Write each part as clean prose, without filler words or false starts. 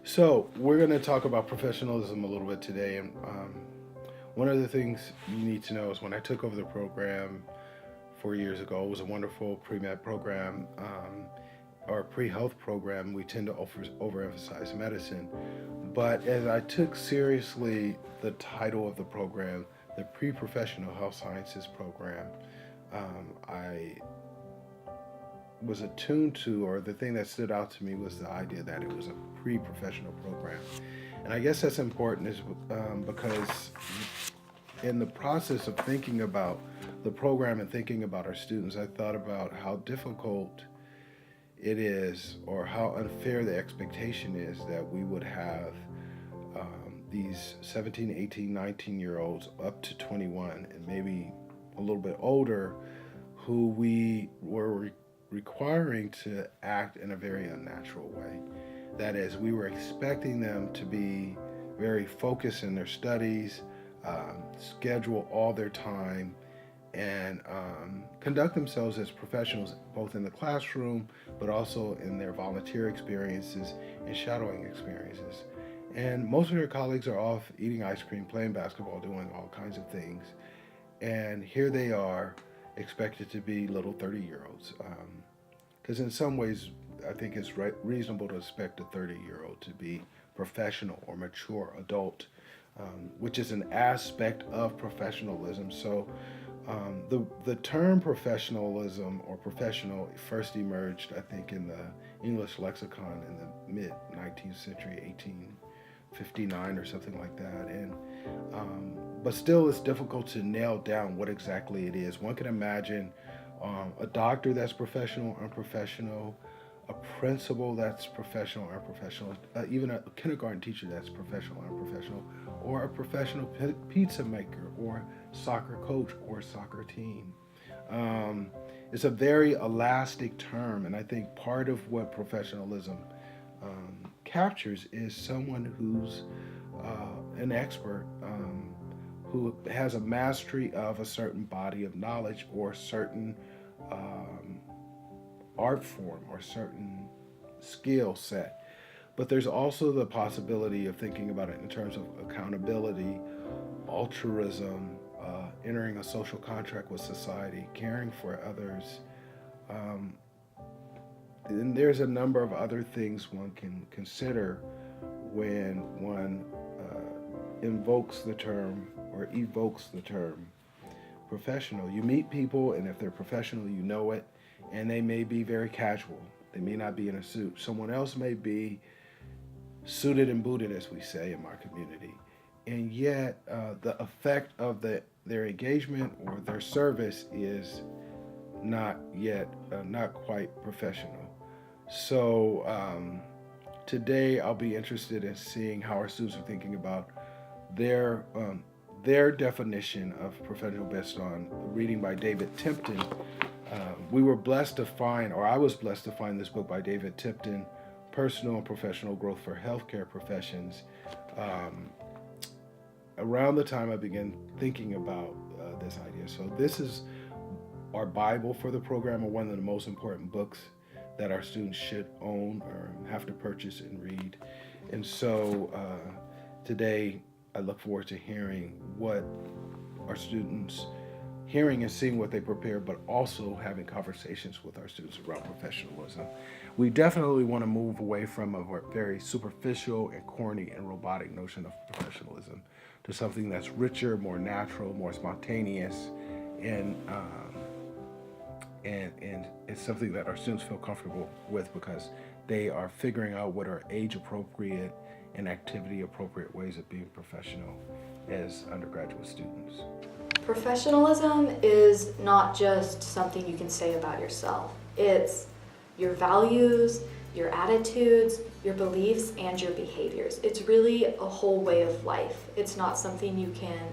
So we're going to talk about professionalism a little bit today, and one of the things you need to know is when I took over the program 4 years ago, it was a wonderful pre-med program or pre-health program. We tend to overemphasize medicine, but as I took seriously the title of the program, the Pre-Professional Health Sciences Program, I was attuned to, or the thing that stood out to me was the idea that it was a pre-professional program. And I guess that's important is because in the process of thinking about the program and thinking about our students, I thought about how difficult it is or how unfair the expectation is that we would have these 17, 18, 19-year-olds up to 21 and maybe a little bit older who we were requiring to act in a very unnatural way. That is, we were expecting them to be very focused in their studies, schedule all their time, and conduct themselves as professionals both in the classroom but also in their volunteer experiences and shadowing experiences. And most of their colleagues are off eating ice cream, playing basketball, doing all kinds of things. And here they are expected to be little 30-year-olds. Because in some ways, I think it's reasonable to expect a 30-year-old to be professional or mature adult, which is an aspect of professionalism. So the term professionalism or professional first emerged, I think, in the English lexicon in the mid-19th century, 1859 or something like that. And but still, it's difficult to nail down what exactly it is. One can imagine a doctor that's professional, unprofessional, a principal that's professional, unprofessional, even a kindergarten teacher that's professional, unprofessional, or a professional pizza maker, or soccer coach, or soccer team. It's a very elastic term, and I think part of what professionalism captures is someone who's an expert, who has a mastery of a certain body of knowledge or certain art form or certain skill set. But there's also the possibility of thinking about it in terms of accountability, altruism, entering a social contract with society, caring for others. And there's a number of other things one can consider when one invokes the term or evokes the term professional. You meet people, and if they're professional, you know it, and they may be very casual. They may not be in a suit. Someone else may be suited and booted, as we say in my community. And yet, the effect of their engagement or their service is not yet, not quite professional. So today, I'll be interested in seeing how our students are thinking about their definition of professional based on reading by David Tipton. We were blessed to find, or I was blessed to find this book by David Tipton, Personal and Professional Growth for Healthcare Professions, around the time I began thinking about this idea. So this is our Bible for the program, or one of the most important books that our students should own or have to purchase and read. And so today, I look forward to hearing what our students, hearing and seeing what they prepare, but also having conversations with our students around professionalism. We definitely want to move away from a very superficial and corny and robotic notion of professionalism to something that's richer, more natural, more spontaneous, and it's something that our students feel comfortable with because they are figuring out what are age-appropriate and activity-appropriate ways of being professional as undergraduate students. Professionalism is not just something you can say about yourself. It's your values, your attitudes, your beliefs, and your behaviors. It's really a whole way of life. It's not something you can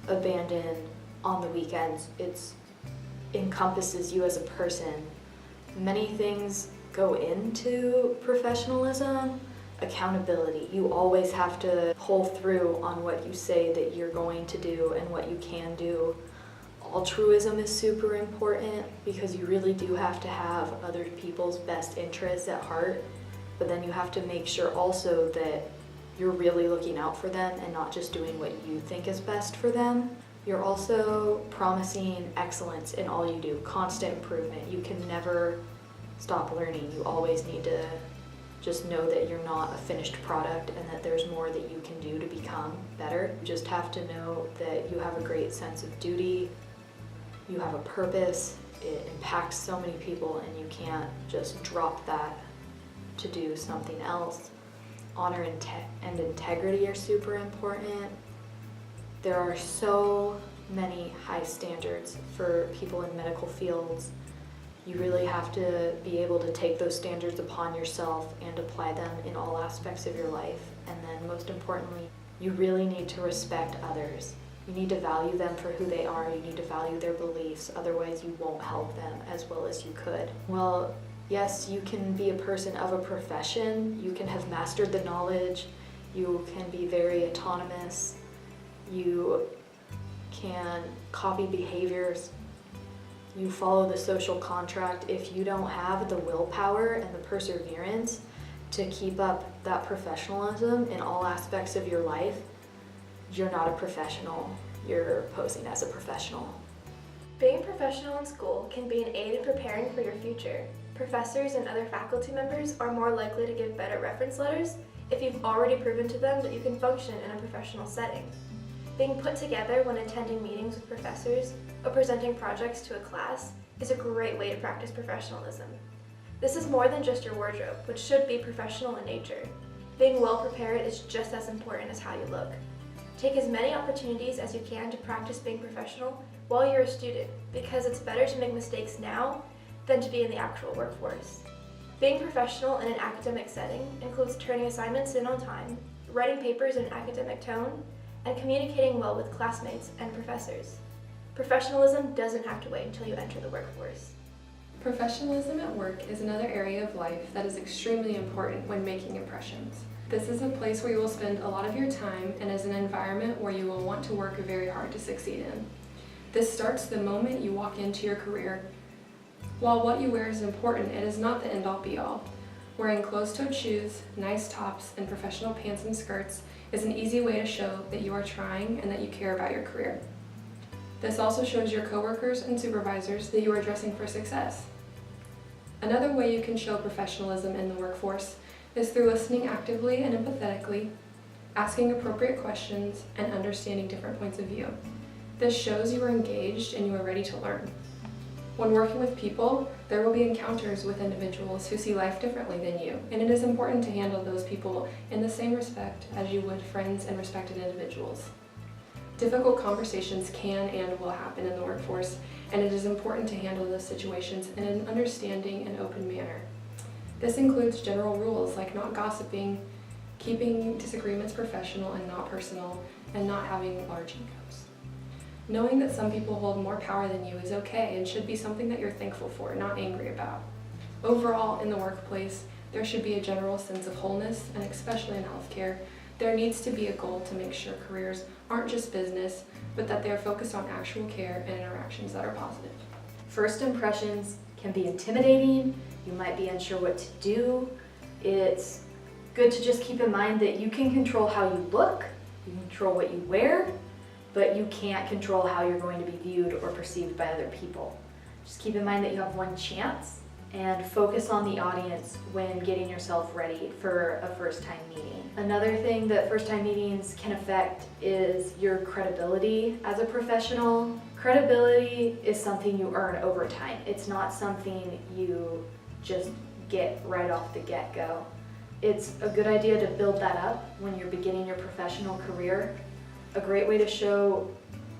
abandon on the weekends. It encompasses you as a person. Many things go into professionalism. Accountability. You always have to pull through on what you say that you're going to do and what you can do. Altruism is super important because you really do have to have other people's best interests at heart but then you have to make sure also that you're really looking out for them and not just doing what you think is best for them. You're also promising excellence in all you do, constant improvement. You can never stop learning. You always need to just know that you're not a finished product and that there's more that you can do to become better. You just have to know that you have a great sense of duty, you have a purpose, it impacts so many people, and you can't just drop that to do something else. Honor and integrity are super important. There are so many high standards for people in medical fields. You really have to be able to take those standards upon yourself and apply them in all aspects of your life. And then most importantly, you really need to respect others. You need to value them for who they are. You need to value their beliefs. Otherwise, you won't help them as well as you could. Well, yes, you can be a person of a profession. You can have mastered the knowledge. You can be very autonomous. You can copy behaviors. You follow the social contract. If you don't have the willpower and the perseverance to keep up that professionalism in all aspects of your life, you're not a professional. You're posing as a professional. Being professional in school can be an aid in preparing for your future. Professors and other faculty members are more likely to give better reference letters if you've already proven to them that you can function in a professional setting. Being put together when attending meetings with professors or presenting projects to a class is a great way to practice professionalism. This is more than just your wardrobe, which should be professional in nature. Being well prepared is just as important as how you look. Take as many opportunities as you can to practice being professional while you're a student, because it's better to make mistakes now than to be in the actual workforce. Being professional in an academic setting includes turning assignments in on time, writing papers in an academic tone, and communicating well with classmates and professors. Professionalism doesn't have to wait until you enter the workforce. Professionalism at work is another area of life that is extremely important when making impressions. This is a place where you will spend a lot of your time and is an environment where you will want to work very hard to succeed in. This starts the moment you walk into your career. While what you wear is important, it is not the end-all be-all. Wearing closed-toed shoes, nice tops, and professional pants and skirts is an easy way to show that you are trying and that you care about your career. This also shows your coworkers and supervisors that you are dressing for success. Another way you can show professionalism in the workforce is through listening actively and empathetically, asking appropriate questions, and understanding different points of view. This shows you are engaged and you are ready to learn. When working with people, there will be encounters with individuals who see life differently than you, and it is important to handle those people in the same respect as you would friends and respected individuals. Difficult conversations can and will happen in the workforce, and it is important to handle those situations in an understanding and open manner. This includes general rules like not gossiping, keeping disagreements professional and not personal, and not having large egos. Knowing that some people hold more power than you is okay and should be something that you're thankful for, not angry about. Overall, in the workplace, there should be a general sense of wholeness, and especially in healthcare, there needs to be a goal to make sure careers aren't just business, but that they're focused on actual care and interactions that are positive. First impressions can be intimidating. You might be unsure what to do. It's good to just keep in mind that you can control how you look, you can control what you wear, but you can't control how you're going to be viewed or perceived by other people. Just keep in mind that you have one chance and focus on the audience when getting yourself ready for a first-time meeting. Another thing that first-time meetings can affect is your credibility as a professional. Credibility is something you earn over time. It's not something you just get right off the get-go. It's a good idea to build that up when you're beginning your professional career. A great way to show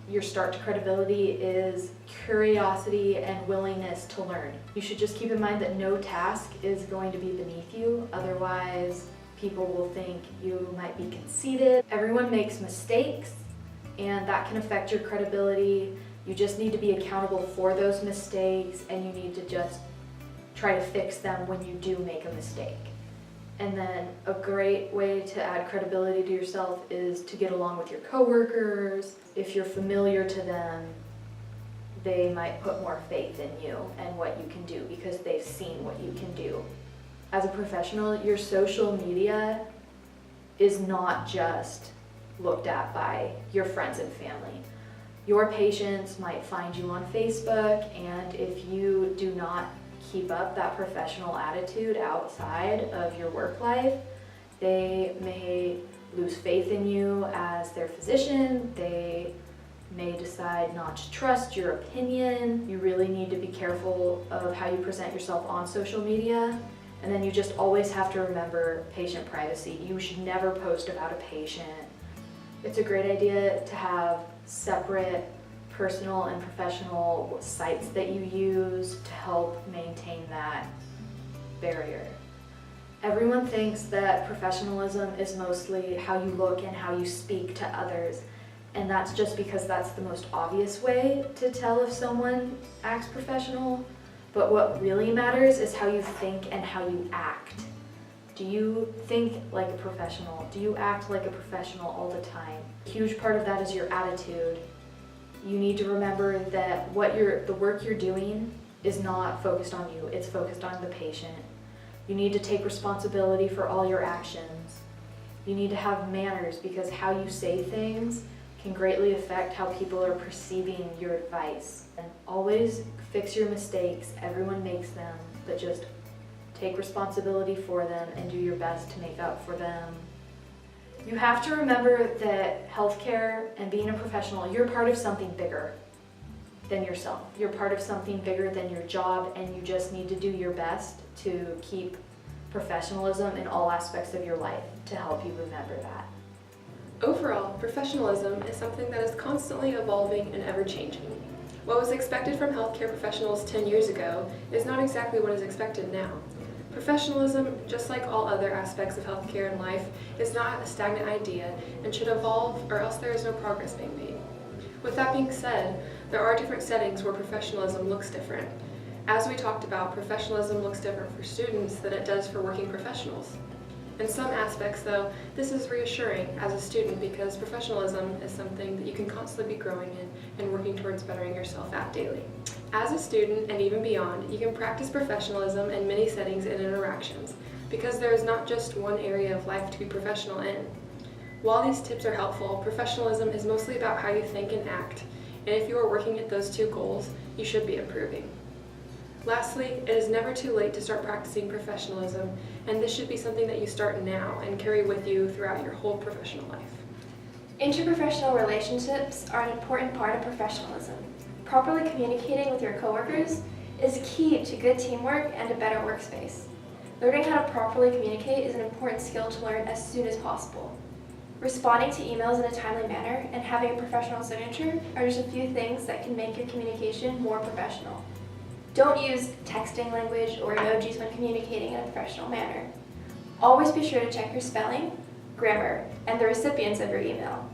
your start to credibility is curiosity and willingness to learn. You should just keep in mind that no task is going to be beneath you, otherwise people will think you might be conceited. Everyone makes mistakes, and that can affect your credibility. You just need to be accountable for those mistakes, and you need to just try to fix them when you do make a mistake. And then a great way to add credibility to yourself is to get along with your coworkers. If you're familiar to them, they might put more faith in you and what you can do because they've seen what you can do. as a professional, your social media is not just looked at by your friends and family. Your patients might find you on Facebook, and if you do not keep up that professional attitude outside of your work life, they may lose faith in you as their physician. They may decide not to trust your opinion. You really need to be careful of how you present yourself on social media. And then you just always have to remember patient privacy. You should never post about a patient. It's a great idea to have separate personal and professional sites that you use to help maintain that barrier. Everyone thinks that professionalism is mostly how you look and how you speak to others. And that's just because that's the most obvious way to tell if someone acts professional. But what really matters is how you think and how you act. Do you think like a professional? Do you act like a professional all the time? A huge part of that is your attitude. You need to remember that the work you're doing is not focused on you, it's focused on the patient. You need to take responsibility for all your actions. You need to have manners, because how you say things can greatly affect how people are perceiving your advice. And always fix your mistakes. Everyone makes them, but just take responsibility for them and do your best to make up for them. You have to remember that healthcare and being a professional, you're part of something bigger than yourself. You're part of something bigger than your job, and you just need to do your best to keep professionalism in all aspects of your life to help you remember that. Overall, professionalism is something that is constantly evolving and ever-changing. What was expected from healthcare professionals 10 years ago is not exactly what is expected now. Professionalism, just like all other aspects of healthcare and life, is not a stagnant idea and should evolve, or else there is no progress being made. With that being said, there are different settings where professionalism looks different. As we talked about, professionalism looks different for students than it does for working professionals. In some aspects, though, this is reassuring as a student, because professionalism is something that you can constantly be growing in and working towards bettering yourself at daily. As a student, and even beyond, you can practice professionalism in many settings and interactions, because there is not just one area of life to be professional in. While these tips are helpful, professionalism is mostly about how you think and act, and if you are working at those two goals, you should be improving. Lastly, it is never too late to start practicing professionalism, and this should be something that you start now and carry with you throughout your whole professional life. Interprofessional relationships are an important part of professionalism. Properly communicating with your coworkers is key to good teamwork and a better workspace. Learning how to properly communicate is an important skill to learn as soon as possible. Responding to emails in a timely manner and having a professional signature are just a few things that can make your communication more professional. Don't use texting language or emojis when communicating in a professional manner. Always be sure to check your spelling, grammar, and the recipients of your email.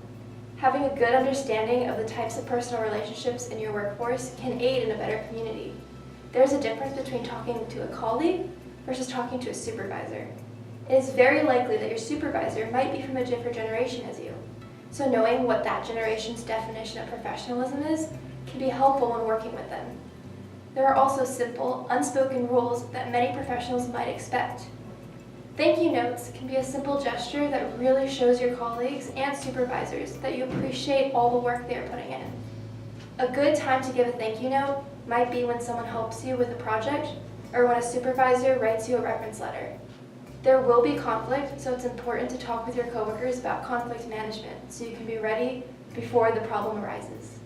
Having a good understanding of the types of personal relationships in your workforce can aid in a better community. There's a difference between talking to a colleague versus talking to a supervisor. It is very likely that your supervisor might be from a different generation as you. So knowing what that generation's definition of professionalism is can be helpful when working with them. There are also simple, unspoken rules that many professionals might expect. Thank you notes can be a simple gesture that really shows your colleagues and supervisors that you appreciate all the work they are putting in. A good time to give a thank you note might be when someone helps you with a project or when a supervisor writes you a reference letter. There will be conflict, so it's important to talk with your coworkers about conflict management so you can be ready before the problem arises.